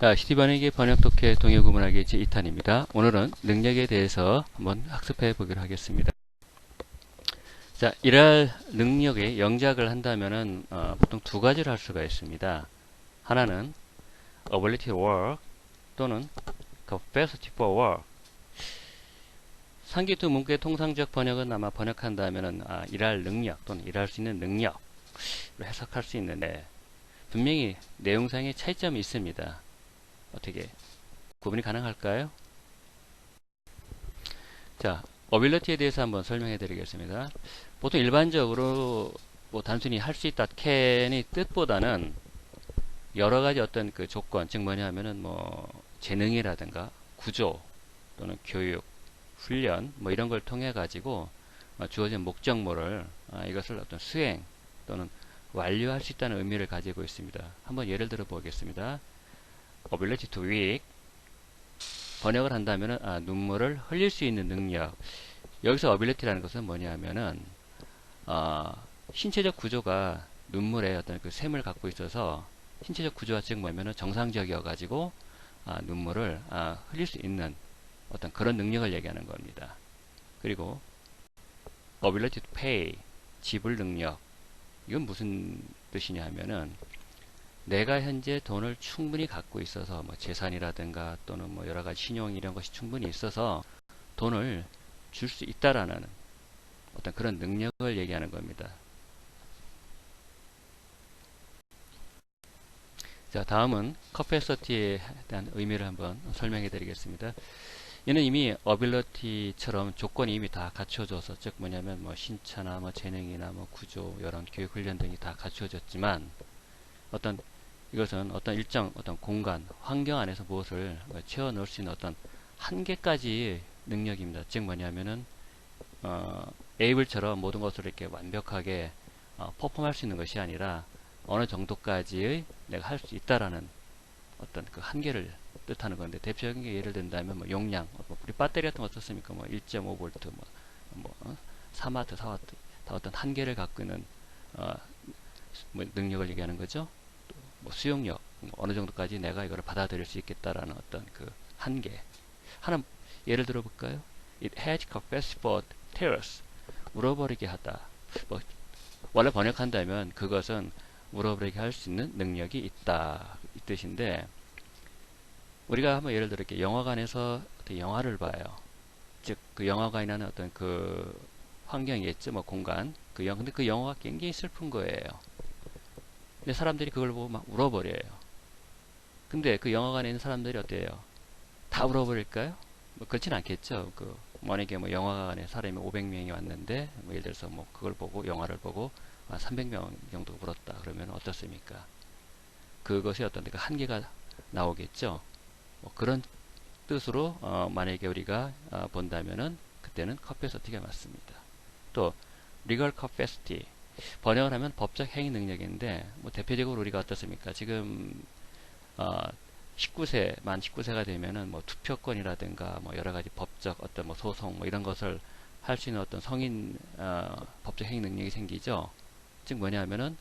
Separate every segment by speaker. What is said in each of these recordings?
Speaker 1: 시티번역의 번역 독해 동요 구문하기 제2탄입니다. 오늘은 능력에 대해서 한번 학습해 보기로 하겠습니다. 자, 일할 능력의 영작을 한다면은 보통 두 가지를 할 수가 있습니다. 하나는 ability to work 또는 capacity for work. 상기 두 문구의 통상적 번역은 아마 번역한다면은 일할 능력 또는 일할 수 있는 능력으로 해석할 수 있는데 분명히 내용상의 차이점이 있습니다. 어떻게 구분이 가능할까요? 자, 어빌리티에 대해서 한번 설명해 드리겠습니다. 보통 일반적으로 뭐 단순히 할 수 있다 캔의 뜻보다는 여러 가지 어떤 그 조건, 즉 뭐냐면은 뭐 재능이라든가 구조 또는 교육, 훈련 뭐 이런 걸 통해 가지고 주어진 목적물을 이것을 어떤 수행 또는 완료할 수 있다는 의미를 가지고 있습니다. 한번 예를 들어 보겠습니다. ability to weep 번역을 한다면은 눈물을 흘릴 수 있는 능력. 여기서 ability라는 것은 뭐냐면은 신체적 구조가 눈물의 어떤 그 샘을 갖고 있어서 신체적 구조가 즉 뭐냐면은 정상적이어 가지고 눈물을 흘릴 수 있는 어떤 그런 능력을 얘기하는 겁니다. 그리고 ability to pay 지불 능력. 이건 무슨 뜻이냐 하면은 내가 현재 돈을 충분히 갖고 있어서 뭐 재산이라든가 또는 뭐 여러 가지 신용 이런 것이 충분히 있어서 돈을 줄 수 있다라는 어떤 그런 능력을 얘기하는 겁니다. 자, 다음은 capacity에 대한 의미를 한번 설명해 드리겠습니다. 얘는 이미 ability처럼 조건이 이미 다 갖춰져서 즉 뭐냐면 뭐 신체나 뭐 재능이나 뭐 구조 이런 교육 훈련 등이 다 갖춰졌지만 이것은 어떤 일정 어떤 공간 환경 안에서 무엇을 채워 넣을 수 있는 어떤 한계까지의 능력입니다. 즉 뭐냐면은 able처럼 모든 것을 이렇게 완벽하게 퍼폼할 수 있는 것이 아니라 어느 정도까지의 내가 할 수 있다라는 어떤 그 한계를 뜻하는 건데 대표적인 게 예를 든다면 뭐 용량, 우리 배터리 같은 거 썼습니까? 뭐 1.5V, 뭐 3W, 4W 다 어떤 한계를 갖고 있는 뭐 능력을 얘기하는 거죠. 뭐 수용력, 어느 정도까지 내가 이거를 받아들일 수 있겠다라는 어떤 그 한계. 하나 예를 들어 볼까요? It has capacity for tears. 울어버리게 하다. 뭐 원래 번역한다면 그것은 울어버리게 할 수 있는 능력이 있다 이 뜻인데 우리가 한번 예를 들어 이렇게 영화관에서 영화를 봐요. 즉 그 영화관이라는 어떤 그 환경이겠죠, 뭐 공간. 근데 그 영화가 굉장히 슬픈 거예요. 근데 사람들이 그걸 보고 막 울어버려요. 근데 그 영화관에 있는 사람들이 어때요? 다 울어버릴까요? 뭐 그렇진 않겠죠. 만약에 뭐 영화관에 사람이 500명이 왔는데 뭐 예를 들어서 뭐 그걸 보고 영화를 보고 300명 정도 울었다 그러면 어떻습니까? 그것이 어떤 그 한계가 나오겠죠. 뭐 그런 뜻으로 만약에 우리가 본다면은 그때는 capacity가 맞습니다. 또 legal capacity 번역을 하면 법적 행위 능력인데 뭐 대표적으로 우리가 어떻습니까? 지금 19세 만 19세가 되면은 뭐 투표권이라든가 뭐 여러 가지 법적 어떤 뭐 소송 뭐 이런 것을 할 수 있는 어떤 성인 법적 행위 능력이 생기죠. 즉 뭐냐면은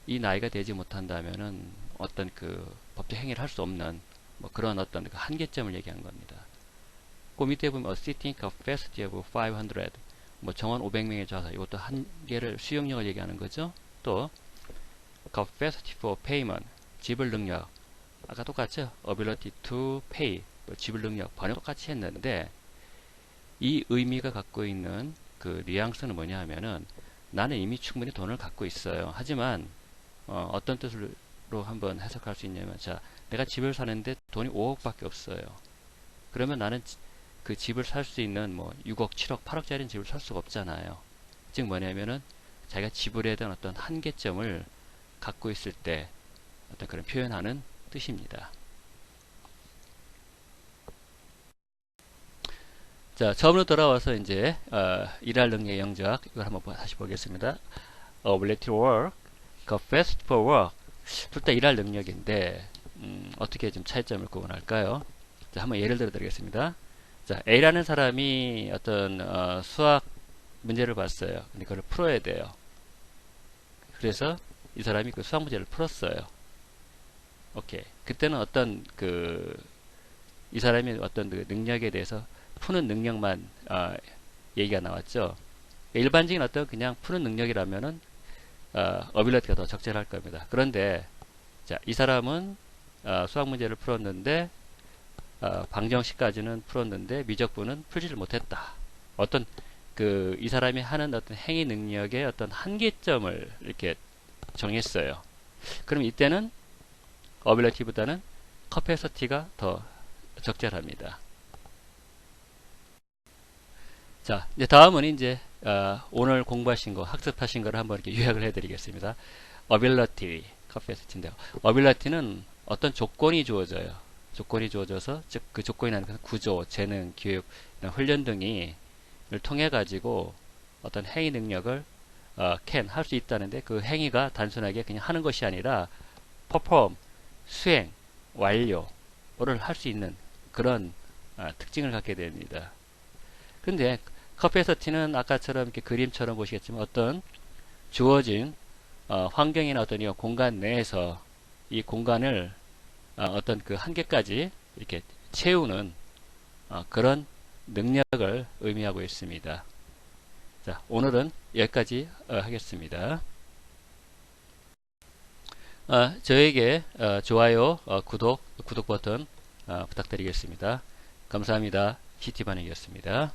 Speaker 1: 이 나이가 되지 못한다면은 어떤 그 법적 행위를 할 수 없는 뭐 그런 어떤 그 한계점을 얘기한 겁니다. 그 밑에 보면 a sitting capacity of 500 뭐 정원 500명에 좌서 이것도 한계를 수용력을 얘기하는 거죠. 또 capacity for payment 지불 능력 아까 똑같죠. ability to pay 뭐 지불 능력 번역 똑같이 했는데 이 의미가 갖고 있는 그 뉘앙스는 뭐냐 하면은 나는 이미 충분히 돈을 갖고 있어요. 하지만 어떤 뜻으로 한번 해석할 수 있냐면 자 내가 집을 사는데 돈이 5억밖에 없어요. 그러면 나는 그 집을 살 수 있는 뭐 6억, 7억, 8억짜리는 집을 살 수가 없잖아요. 즉 뭐냐면은 자기가 지불에 대한 어떤 한계점을 갖고 있을 때 어떤 그런 표현하는 뜻입니다. 자, 처음으로 돌아와서 이제 일할 능력의 영작 이걸 한번 다시 보겠습니다. ability to work, capacity for work 둘 다 일할 능력인데 어떻게 좀 차이점을 구분할까요? 자, 한번 예를 들어 드리겠습니다. 자, A라는 사람이 어떤 수학 문제를 봤어요. 근데 그걸 풀어야 돼요. 그래서 이 사람이 그 수학 문제를 풀었어요. 오케이. 그때는 어떤 이 사람이 어떤 그 능력에 대해서 푸는 능력만 얘기가 나왔죠. 일반적인 어떤 그냥 푸는 능력이라면은 어빌리티가 더 적절할 겁니다. 그런데 자, 이 사람은 수학 문제를 풀었는데 방정식까지는 풀었는데 미적분은 풀지를 못했다. 어떤 이 사람이 하는 어떤 행위 능력의 어떤 한계점을 이렇게 정했어요. 그럼 이때는 어빌리티보다는 커패서티가 더 적절합니다. 자, 이제 다음은 이제 오늘 공부하신 거, 학습하신 거를 한번 이렇게 요약을 해드리겠습니다. 어빌리티, 커패서티인데요. 어빌리티는 어떤 조건이 주어져요. 조건이 주어져서 즉 그 조건이라는 것은 구조, 재능, 교육, 훈련 등이 를 통해 가지고 어떤 행위 능력을 can 할 수 있다는데 그 행위가 단순하게 그냥 하는 것이 아니라 perform 수행 완료를 할 수 있는 그런 특징을 갖게 됩니다. 근데 커패서티는 아까처럼 이렇게 그림처럼 보시겠지만 어떤 주어진 환경이나 어떤 이 공간 내에서 이 공간을 어떤 그 한계까지 이렇게 채우는 그런 능력을 의미하고 있습니다. 자, 오늘은 여기까지 하겠습니다. 저에게 좋아요, 구독 버튼 부탁드리겠습니다. 감사합니다. CT반응이었습니다.